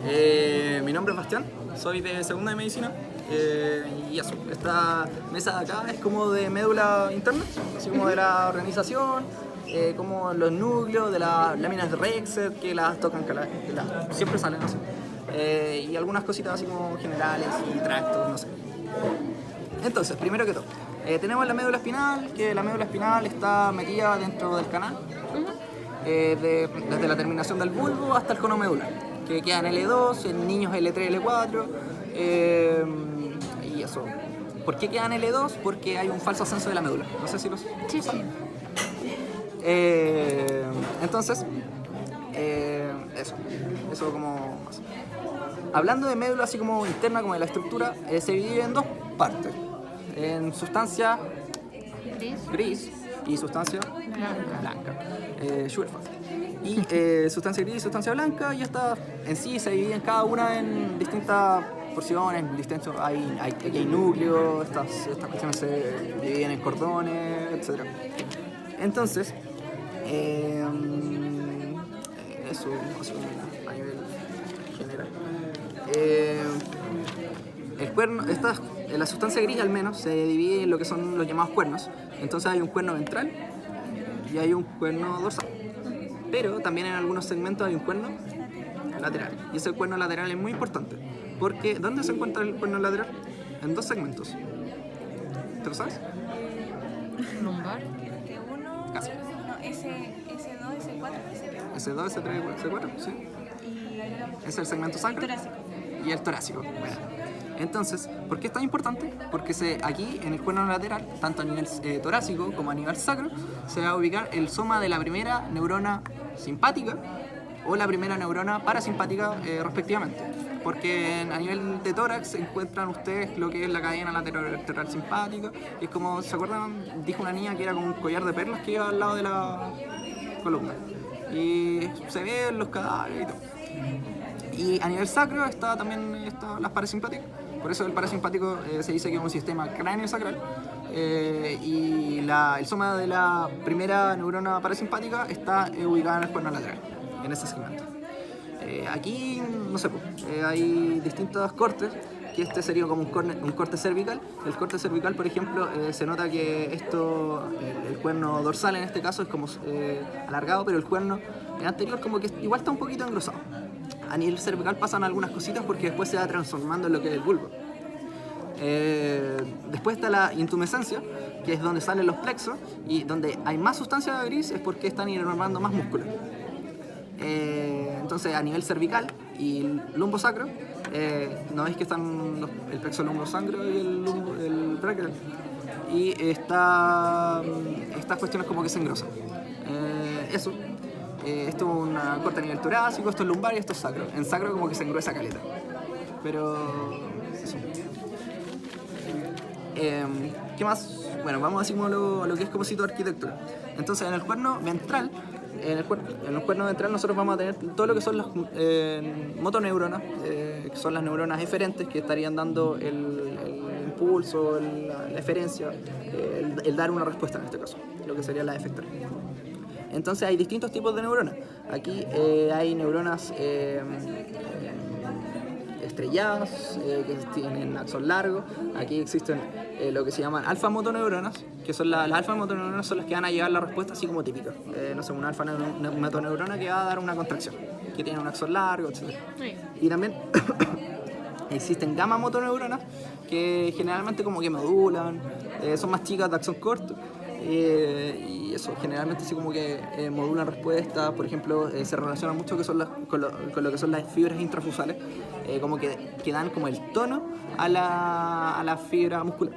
Mi nombre es Bastián, soy de segunda de medicina y eso, esta mesa de acá es como de médula interna, así como de la organización, como los núcleos de las láminas de Rexet que las tocan, siempre salen así, y algunas cositas así como generales y tractos, no sé. Entonces, primero que todo, tenemos la médula espinal, que la médula espinal está metida dentro del canal, desde la terminación del bulbo hasta el cono medular, que queda en L2, en niños L3, L4, y eso. ¿Por qué queda en L2? Porque hay un falso ascenso de la médula. No sé si los saben. Entonces, eso como más. Hablando de médula así como interna, como de la estructura, se divide en dos partes. En sustancia gris y sustancia blanca. Y sustancia gris y sustancia blanca, y esta en sí se divide en cada una en distintas porciones, aquí hay núcleos, estas cuestiones se dividen en cordones, etc. Entonces, eso a nivel general. El cuerno, la sustancia gris al menos se divide en lo que son los llamados cuernos. Entonces hay un cuerno ventral y hay un cuerno dorsal. Pero también en algunos segmentos hay un cuerno lateral. Y ese cuerno lateral es muy importante. Porque ¿dónde se encuentra el cuerno lateral? En dos segmentos. ¿Te lo sabes? Lumbar. Casi. No, S2, S4, S2, S3, S4, sí. Es el segmento sacro. Torácico. Y el torácico. Bueno. Entonces, ¿por qué es tan importante? Porque aquí, en el cuerno lateral, tanto a nivel torácico como a nivel sacro, se va a ubicar el soma de la primera neurona simpática o la primera neurona parasimpática, respectivamente. Porque a nivel de tórax encuentran ustedes lo que es la cadena lateral simpática. Y es como, ¿se acuerdan? Dijo una niña que era como un collar de perlas que iba al lado de la columna. Y se ven los cadáveres y todo. Y a nivel sacro está también las parasimpáticas. Por eso el parasimpático se dice que es un sistema cráneo-sacral. Y el soma de la primera neurona parasimpática está ubicada en el cuerno lateral, en ese segmento. Aquí, no sé, hay distintos cortes, que este sería como un corte cervical. El corte cervical, por ejemplo, se nota que el cuerno dorsal en este caso es como alargado, pero el cuerno anterior como que igual está un poquito engrosado. A nivel cervical pasan algunas cositas porque después se va transformando en lo que es el bulbo. Después está la intumescencia, que es donde salen los plexos, y donde hay más sustancia gris es porque están inervando más músculo. Entonces a nivel cervical y lumbosacro, no es que están el plexo lumbosacro y el brachial, y estas cuestiones como que se engrosan. Eso. Esto es una corte a nivel torácico, esto es lumbar y esto es sacro. En sacro como que se engruesa caleta. Pero eso. ¿Qué más? Bueno, vamos así como lo que es como sitio de arquitectura. Entonces en el cuerno ventral, en el cuerno ventral nosotros vamos a tener todo lo que son las motoneuronas, que son las neuronas eferentes que estarían dando el impulso, la eferencia, el dar una respuesta en este caso, lo que sería la efectora. Entonces hay distintos tipos de neuronas. Aquí hay neuronas estrelladas, que tienen axón largo. Aquí existen lo que se llaman alfa-motoneuronas, que son las alfa-motoneuronas son las que van a llevar la respuesta así como típica. No sé, una alfa-motoneurona que va a dar una contracción, que tiene un axón largo, etc. Sí. Y también existen gamma-motoneuronas que generalmente como que modulan, son más chicas de axón corto. Y eso, generalmente así como que modulan respuestas, por ejemplo, se relaciona mucho con lo que son las fibras intrafusales, como que dan como el tono a la fibra muscular.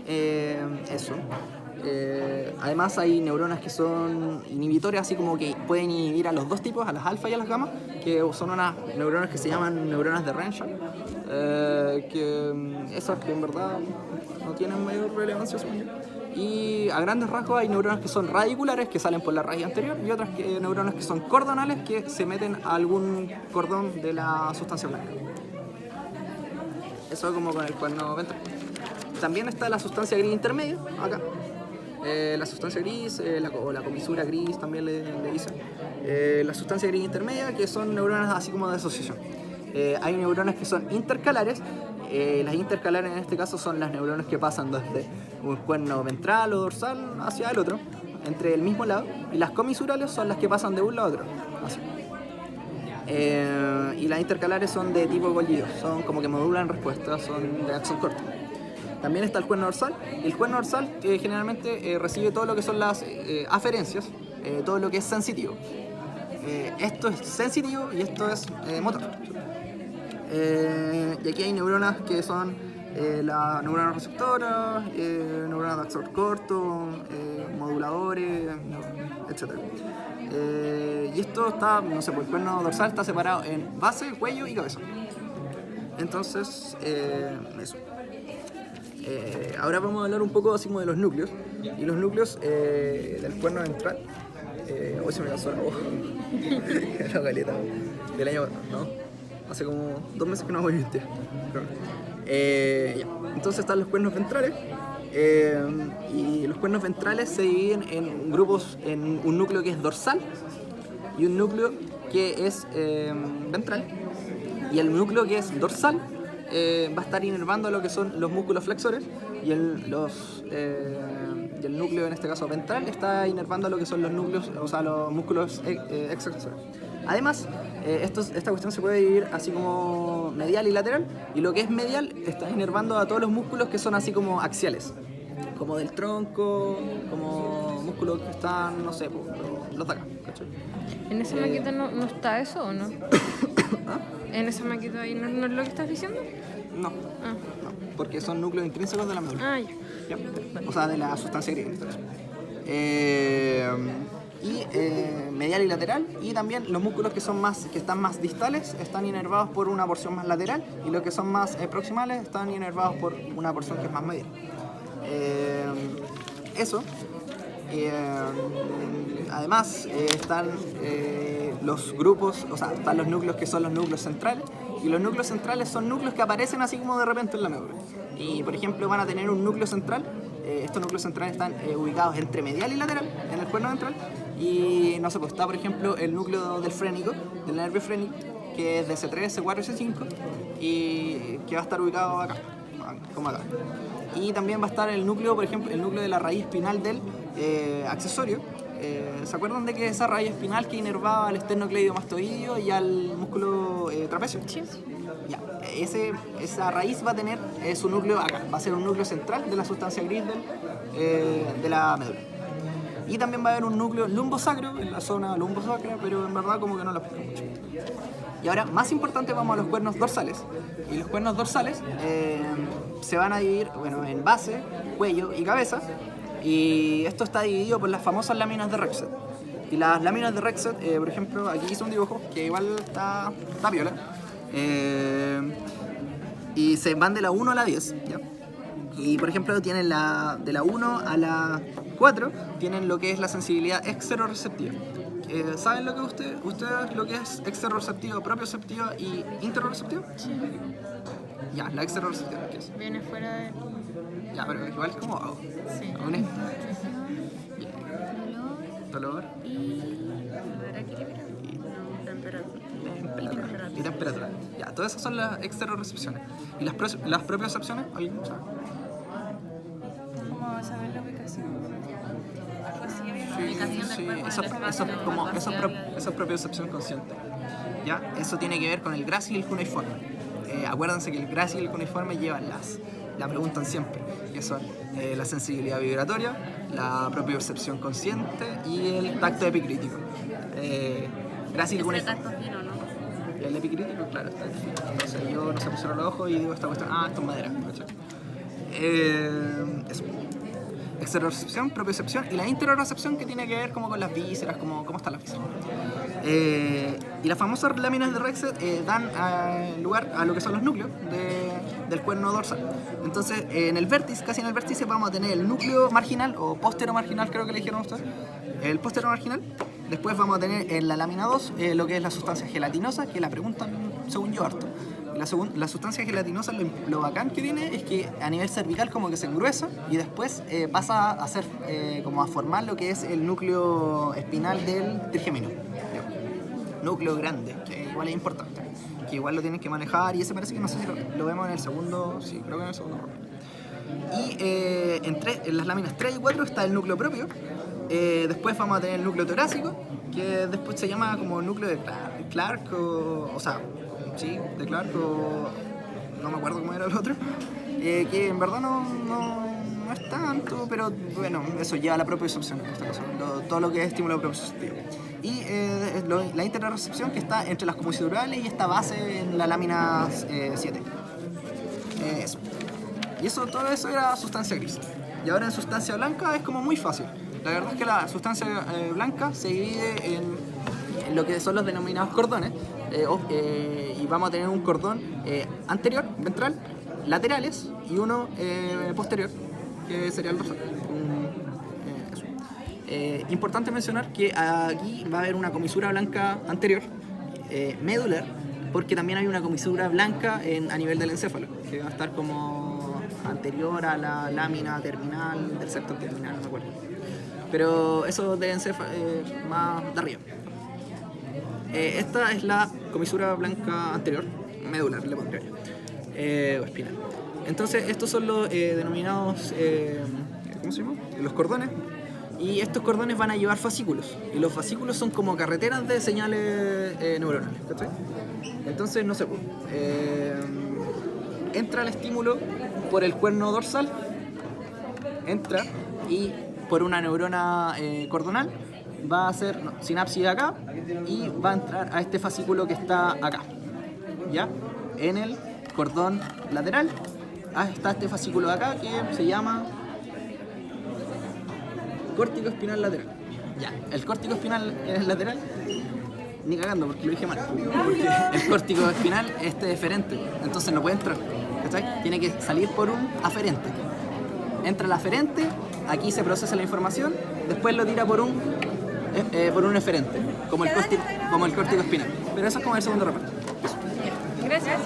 Eso. Además hay neuronas que son inhibitores, así como que pueden inhibir a los dos tipos, a las alfa y a las gamma, que son unas neuronas que se llaman neuronas de Renshaw, que esas que en verdad no tienen mayor relevancia, según yo. Y a grandes rasgos hay neuronas que son radiculares, que salen por la raíz anterior, y otras neuronas que son cordonales, que se meten a algún cordón de la sustancia blanca. Eso como con el cuerno ventral. También está la sustancia gris intermedia, acá, la sustancia gris, o la comisura gris también le dicen. La sustancia gris intermedia, que son neuronas así como de asociación. Hay neuronas que son intercalares. Las intercalares en este caso son las neuronas que pasan desde un cuerno ventral o dorsal hacia el otro, entre el mismo lado, y las comisurales son las que pasan de un lado a otro, así. Y las intercalares son de tipo Golgi, son como que modulan respuestas, son de axón corto. También está el cuerno dorsal. El cuerno dorsal generalmente recibe todo lo que son las aferencias, todo lo que es sensitivo. Esto es sensitivo y esto es motor. Y aquí hay neuronas que son la neurona receptora, neuronas de axón corto, moduladores, etc. Y esto está, no sé, pues el cuerno dorsal está separado en base, cuello y cabeza. Entonces, eso. Ahora vamos a hablar un poco así como de los núcleos. Y los núcleos del cuerno ventral. Hoy se me cansó la voz. La caleta del año, ¿no? Hace como 2 meses que no voy a mentir. Entonces están los cuernos ventrales. Y los cuernos ventrales se dividen en grupos, en un núcleo que es dorsal y un núcleo que es ventral. Y el núcleo que es dorsal va a estar inervando lo que son los músculos flexores y el núcleo, en este caso ventral, está inervando lo que son los núcleos, o sea, los músculos extensores. Además, esta cuestión se puede dividir así como medial y lateral, y lo que es medial está inervando a todos los músculos que son así como axiales, como del tronco, como músculos que están, no sé, los de acá, ¿cachai? ¿En esa maqueta no está eso o no? ¿Ah? ¿En esa maqueta ahí no es lo que estás diciendo? No, Ah, no, porque son núcleos intrínsecos de la médula. ya. ¿Ya? O sea, de la sustancia gris en este caso. Medial y lateral, y también los músculos que están más distales están inervados por una porción más lateral, y los que son más proximales están inervados por una porción que es más medial. Eso. Además están los grupos, o sea, están los núcleos que son los núcleos centrales, y los núcleos centrales son núcleos que aparecen así como de repente en la médula. Y por ejemplo van a tener un núcleo central. Estos núcleos centrales están ubicados entre medial y lateral, en el cuerno ventral. Y no sé, pues está por ejemplo el núcleo del frénico, del nervio frénico, que es de C3, C4 y C5, y que va a estar ubicado acá, como acá. Y también va a estar el núcleo, por ejemplo, el núcleo de la raíz espinal del accesorio. ¿Se acuerdan de que esa raíz espinal que inervaba al esternocleidomastoideo y al músculo trapecio? Sí. Ya, esa raíz va a tener su núcleo acá, va a ser un núcleo central de la sustancia gris de la médula. Y también va a haber un núcleo lumbosacro en la zona lumbosacra, pero en verdad como que no lo explico mucho. Y ahora, más importante, vamos a los cuernos dorsales. Y los cuernos dorsales se van a dividir, bueno, en base, cuello y cabeza. Y esto está dividido por las famosas láminas de Rexed. Y las láminas de Rexed, por ejemplo, aquí hice un dibujo que igual está piola. Y se van de la 1 a la 10, ¿ya? Y por ejemplo tienen de la 1 a la 4 tienen lo que es la sensibilidad exterorreceptiva. ¿Saben lo que ustedes lo que es exterorreceptiva, propioceptiva y interorreceptiva? Sí. Ya, la exterorreceptiva, ¿qué es? Viene fuera de... Ya, pero igual es como vago. Sí. Aún es. Dolor y temperatura. Ya, todas esas son las exterorrecepciones. ¿Y las propiocepciones? ¿Alguien sabe? ¿Cómo saber la ubicación? Algo así. Sí, esa es propiocepción consciente. ¿Ya? Eso tiene que ver con el grácil y el cuneiforme. Acuérdense que el grácil y el cuneiforme llevan la preguntan siempre, que son la sensibilidad vibratoria, la propiocepción consciente y el tacto epicrítico. Grácil y cuneiforme. El epicrítico, claro, está difícil. Entonces yo no sé, cierro los ojos y digo esta cuestión, esto es madera. Eso. Exterorrecepción, propiocepción y la interorrecepción, que tiene que ver como con las vísceras, cómo están las vísceras. Y las famosas láminas de Rexed dan lugar a lo que son los núcleos del cuerno dorsal. Entonces, casi en el vértice vamos a tener el núcleo marginal o postero marginal, creo que le dijeron ustedes. El postero marginal Después vamos a tener en la lámina 2 lo que es la sustancia gelatinosa, que la preguntan según yo harto. La sustancia gelatinosa, lo bacán que tiene es que a nivel cervical como que se engruesa y después pasa a hacer como a formar lo que es el núcleo espinal del trigémino. Núcleo grande, que igual es importante, que igual lo tienen que manejar y ese parece que no sé si lo vemos en el segundo, sí, creo que en el segundo. Y en las láminas 3 y 4 está el núcleo propio. Después vamos a tener el núcleo torácico, que después se llama como núcleo de Clark, de Clark, no me acuerdo cómo era el otro, que en verdad no es tanto, pero bueno, eso lleva a la propiocepción en esta cosa, todo lo que es estímulo propioceptivo. Y la interrecepción que está entre las comisurales y esta base en la lámina 7. Eso. Y todo eso era sustancia gris. Y ahora en sustancia blanca es como muy fácil. La verdad es que la sustancia blanca se divide en lo que son los denominados cordones. Y vamos a tener un cordón anterior, ventral, laterales y uno posterior, que sería el dorsal. Importante mencionar que aquí va a haber una comisura blanca anterior, medular, porque también hay una comisura blanca a nivel del encéfalo, que va a estar como anterior a la lámina terminal, del septo terminal, no me acuerdo. Pero eso de encéfalo más de arriba. Esta es la comisura blanca anterior, medular, le pondré o espinal. Entonces, estos son los denominados, ¿cómo se llama? Los cordones. Y estos cordones van a llevar fascículos. Y los fascículos son como carreteras de señales neuronales, ¿cachai? Entonces, no sé, entra el estímulo por el cuerno dorsal, entra y por una neurona cordonal va a hacer sinapsis acá y va a entrar a este fascículo que está acá, ¿ya? En el cordón lateral está este fascículo de acá que se llama córtico espinal lateral. Ya, el córtico espinal lateral, ni cagando porque lo dije mal, porque el córtico espinal es deferente, entonces no puede entrar, ¿cachai? Tiene que salir por un aferente. Entra el aferente, aquí se procesa la información, después lo tira por un eferente, como el córtico espinal. Pero eso es como el segundo reparto. Gracias.